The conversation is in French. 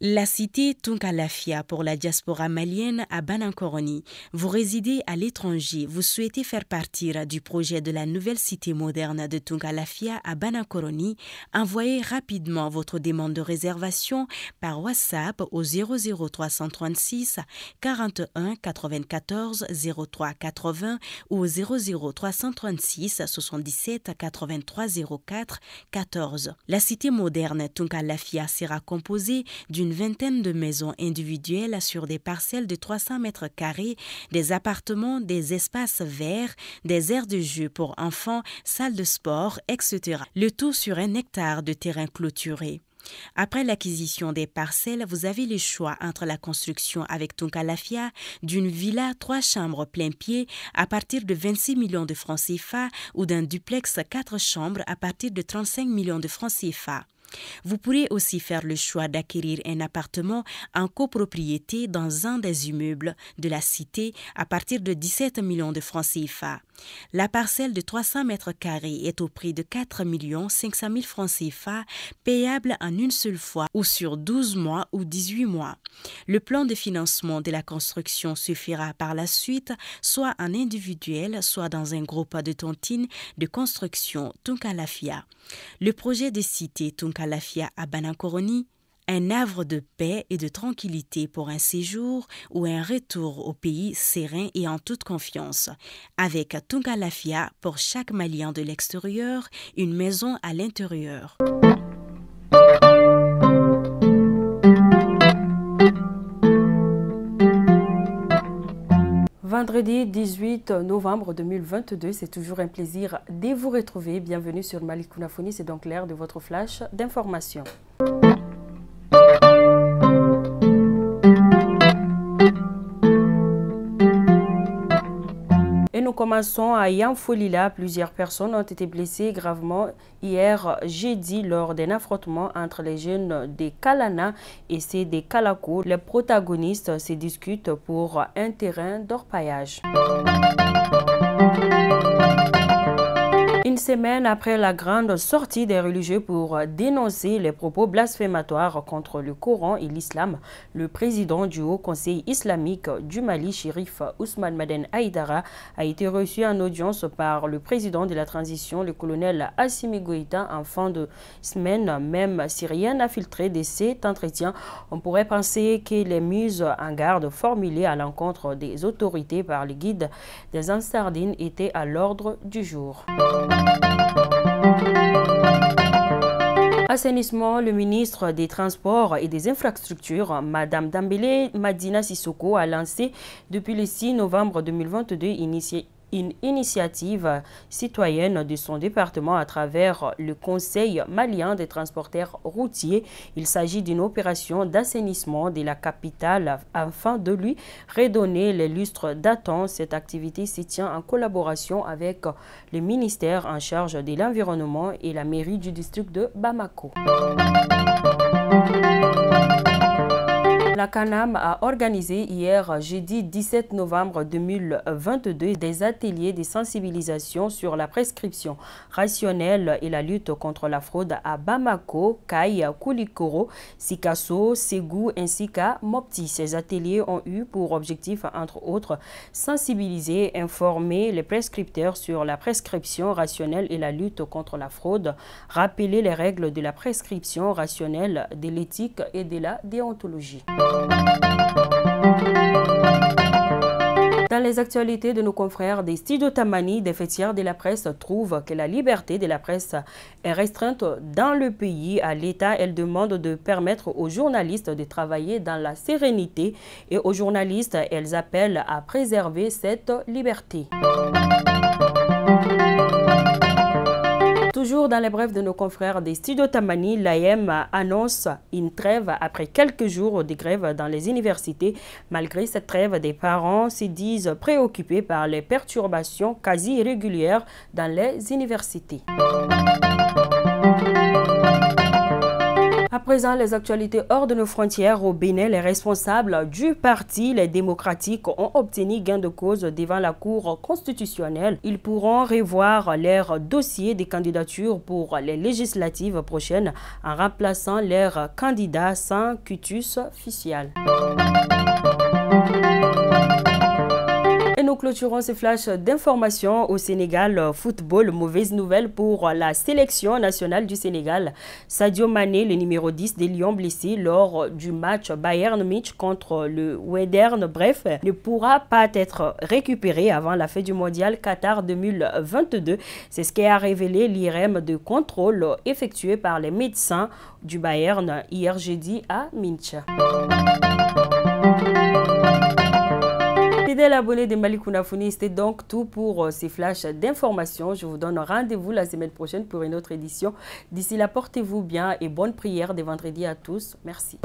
La cité Tunkalafia pour la diaspora malienne à Banankoroni. Vous résidez à l'étranger, vous souhaitez faire partir du projet de la nouvelle cité moderne de Tunkalafia à Banankoroni, envoyez rapidement votre demande de réservation par WhatsApp au 00336 41 94 03 80 ou au 00336 77 83 04 14. La cité moderne Tunkalafia sera composée d'une vingtaine de maisons individuelles sur des parcelles de 300 mètres carrés, des appartements, des espaces verts, des aires de jeu pour enfants, salles de sport, etc. Le tout sur 1 hectare de terrain clôturé. Après l'acquisition des parcelles, vous avez le choix entre la construction avec Tunkalafia d'une villa 3 chambres plein pied à partir de 26 millions de francs CFA ou d'un duplex 4 chambres à partir de 35 millions de francs CFA. Vous pourrez aussi faire le choix d'acquérir un appartement en copropriété dans un des immeubles de la cité à partir de 17 millions de francs CFA. La parcelle de 300 mètres carrés est au prix de 4 500 000 francs CFA, payable en une seule fois ou sur 12 mois ou 18 mois. Le plan de financement de la construction se fera par la suite, soit en individuel, soit dans un groupe de tontines de construction Tunkalafia. Le projet de cité Tunkalafia à Banankoroni, un havre de paix et de tranquillité pour un séjour ou un retour au pays serein et en toute confiance. Avec Tunkalafia, pour chaque Malien de l'extérieur, une maison à l'intérieur. Vendredi 18 novembre 2022, c'est toujours un plaisir de vous retrouver. Bienvenue sur Mali Kunafoni, c'est donc l'heure de votre flash d'information. Et nous commençons à Yanfolila. Plusieurs personnes ont été blessées gravement hier jeudi lors d'un affrontement entre les jeunes des Kalana et ceux des Kalako. Les protagonistes se discutent pour un terrain d'orpaillage. Une semaine après la grande sortie des religieux pour dénoncer les propos blasphématoires contre le Coran et l'islam, le président du Haut Conseil islamique du Mali, Chérif Ousmane Maden Haïdara, a été reçu en audience par le président de la transition, le colonel Assimi Goïta, en fin de semaine. Même si rien n'a filtré de cet entretien, on pourrait penser que les mises en garde formulées à l'encontre des autorités par le guide des Ansardines étaient à l'ordre du jour. Assainissement, le ministre des Transports et des Infrastructures, Madame Dambélé Madina Sissoko, a lancé depuis le 6 novembre 2022 une initiative citoyenne de son département à travers le Conseil malien des transporteurs routiers. Il s'agit d'une opération d'assainissement de la capitale afin de lui redonner les lustres datant. Cette activité se tient en collaboration avec le ministère en charge de l'environnement et la mairie du district de Bamako. La CANAM a organisé hier, jeudi 17 novembre 2022, des ateliers de sensibilisation sur la prescription rationnelle et la lutte contre la fraude à Bamako, Kay, Koulikoro, Sikasso, Ségou ainsi qu'à Mopti. Ces ateliers ont eu pour objectif, entre autres, sensibiliser, informer les prescripteurs sur la prescription rationnelle et la lutte contre la fraude, rappeler les règles de la prescription rationnelle, de l'éthique et de la déontologie. Dans les actualités de nos confrères des studios Tamani, des fêtières de la presse trouvent que la liberté de la presse est restreinte dans le pays. À l'État, elles demandent de permettre aux journalistes de travailler dans la sérénité et aux journalistes, elles appellent à préserver cette liberté. Toujours dans les brèves de nos confrères des studios Tamani, l'AM annonce une trêve après quelques jours de grève dans les universités. Malgré cette trêve, des parents se disent préoccupés par les perturbations quasi régulières dans les universités. Après présent, les actualités hors de nos frontières au Bénin, les responsables du parti, les démocratiques, ont obtenu gain de cause devant la Cour constitutionnelle. Ils pourront revoir leur dossier des candidatures pour les législatives prochaines en remplaçant leurs candidats sans quitus officiel. Et nous clôturons ce flash d'informations au Sénégal football. Mauvaise nouvelle pour la sélection nationale du Sénégal. Sadio Mané, le numéro 10 des Lions, blessé lors du match Bayern Munich contre le Wedern, bref, ne pourra pas être récupéré avant la fin du mondial Qatar 2022. C'est ce qu'a révélé l'IRM de contrôle effectué par les médecins du Bayern hier jeudi à Munich. Fidèles abonnés de Malikounda Founi, c'était donc tout pour ces flashs d'informations. Je vous donne rendez-vous la semaine prochaine pour une autre édition. D'ici là, portez-vous bien et bonne prière des vendredis à tous. Merci.